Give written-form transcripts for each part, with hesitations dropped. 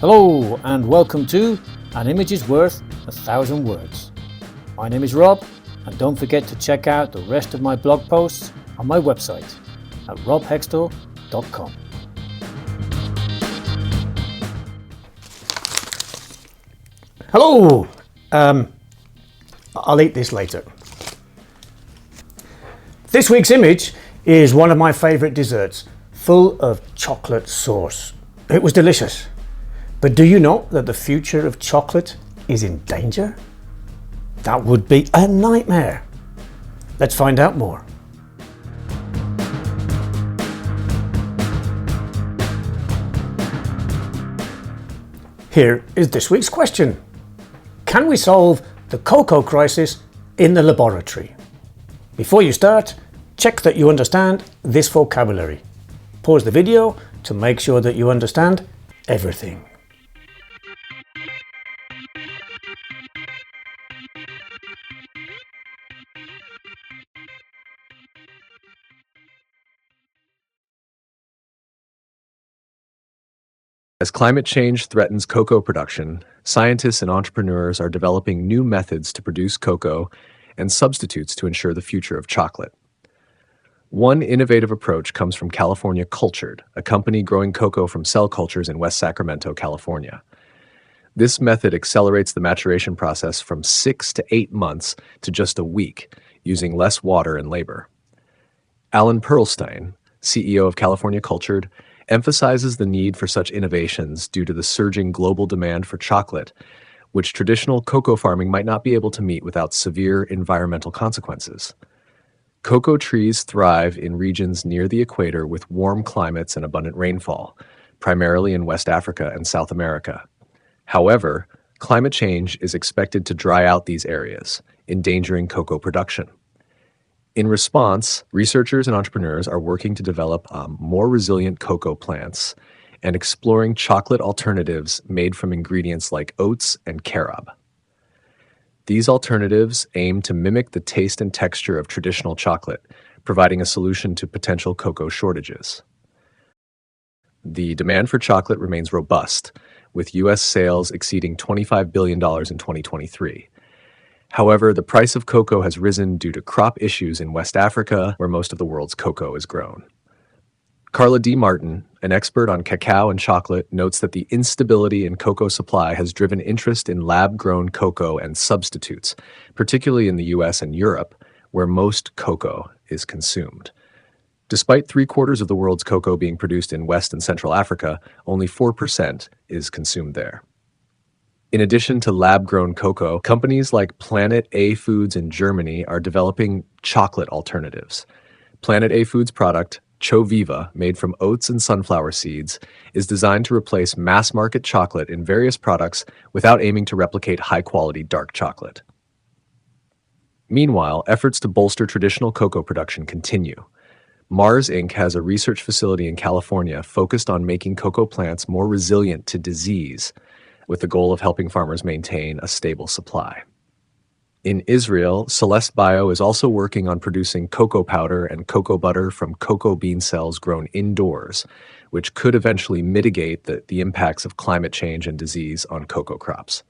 Hello and welcome to An Image is Worth 1,000 Words. My name is Rob, and don't forget to check out the rest of my blog posts on my website at robhextall.com. Hello! I'll eat this later. This week's image is one of my favourite desserts, full of chocolate sauce. It was delicious. But do you know that the future of chocolate is in danger? That would be a nightmare. Let's find out more. Here is this week's question. Can we solve the cocoa crisis in the laboratory? Before you start, check that you understand this vocabulary. Pause the video to make sure that you understand everything. As climate change threatens cocoa production, scientists and entrepreneurs are developing new methods to produce cocoa and substitutes to ensure the future of chocolate. One innovative approach comes from California Cultured, a company growing cocoa from cell cultures in West Sacramento, California. This method accelerates the maturation process from 6 to 8 months to just a week, using less water and labor. Alan Perlstein, CEO of California Cultured, emphasizes the need for such innovations due to the surging global demand for chocolate, which traditional cocoa farming might not be able to meet without severe environmental consequences. Cocoa trees thrive in regions near the equator with warm climates and abundant rainfall, primarily in West Africa and South America. However, climate change is expected to dry out these areas, endangering cocoa production. In response, researchers and entrepreneurs are working to develop more resilient cocoa plants and exploring chocolate alternatives made from ingredients like oats and carob. These alternatives aim to mimic the taste and texture of traditional chocolate, providing a solution to potential cocoa shortages. The demand for chocolate remains robust, with U.S. sales exceeding $25 billion in 2023. However, the price of cocoa has risen due to crop issues in West Africa, where most of the world's cocoa is grown. Carla D. Martin, an expert on cacao and chocolate, notes that the instability in cocoa supply has driven interest in lab-grown cocoa and substitutes, particularly in the U.S. and Europe, where most cocoa is consumed. Despite 3/4 of the world's cocoa being produced in West and Central Africa, only 4% is consumed there. In addition to lab-grown cocoa, companies like Planet A Foods in Germany are developing chocolate alternatives. Planet A Foods' product, Choviva, made from oats and sunflower seeds, is designed to replace mass-market chocolate in various products without aiming to replicate high-quality dark chocolate. Meanwhile, efforts to bolster traditional cocoa production continue. Mars Inc. has a research facility in California focused on making cocoa plants more resilient to disease, with the goal of helping farmers maintain a stable supply. In Israel, Celeste Bio is also working on producing cocoa powder and cocoa butter from cocoa bean cells grown indoors, which could eventually mitigate the impacts of climate change and disease on cocoa crops.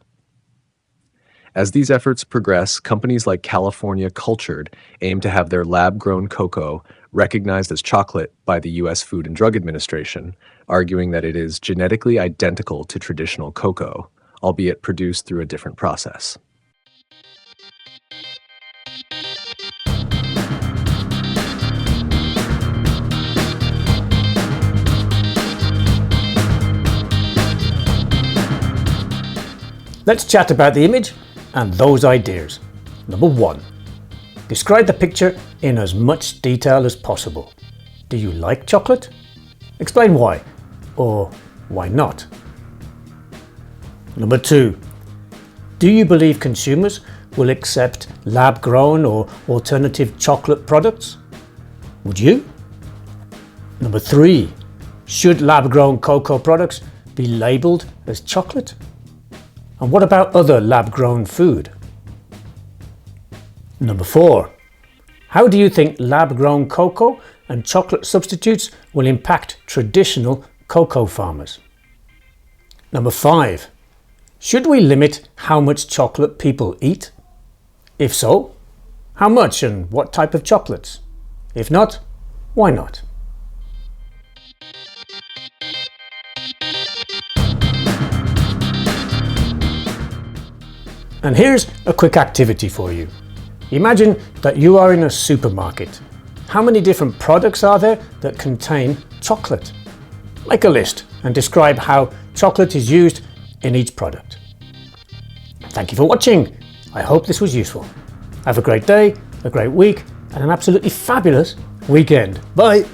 As these efforts progress, companies like California Cultured aim to have their lab-grown cocoa recognized as chocolate by the U.S. Food and Drug Administration, arguing that it is genetically identical to traditional cocoa, albeit produced through a different process. Let's chat about the image and those ideas. Number 1. Describe the picture in as much detail as possible. Do you like chocolate? Explain why, or why not. Number 2. Do you believe consumers will accept lab-grown or alternative chocolate products? Would you? Number 3. Should lab-grown cocoa products be labelled as chocolate? And what about other lab-grown food? Number 4. How do you think lab-grown cocoa and chocolate substitutes will impact traditional cocoa farmers? Number 5. Should we limit how much chocolate people eat? If so, how much and what type of chocolates? If not, why not? And here's a quick activity for you. Imagine that you are in a supermarket. How many different products are there that contain chocolate? Make a list and describe how chocolate is used in each product. Thank you for watching. I hope this was useful. Have a great day, a great week, and an absolutely fabulous weekend. Bye!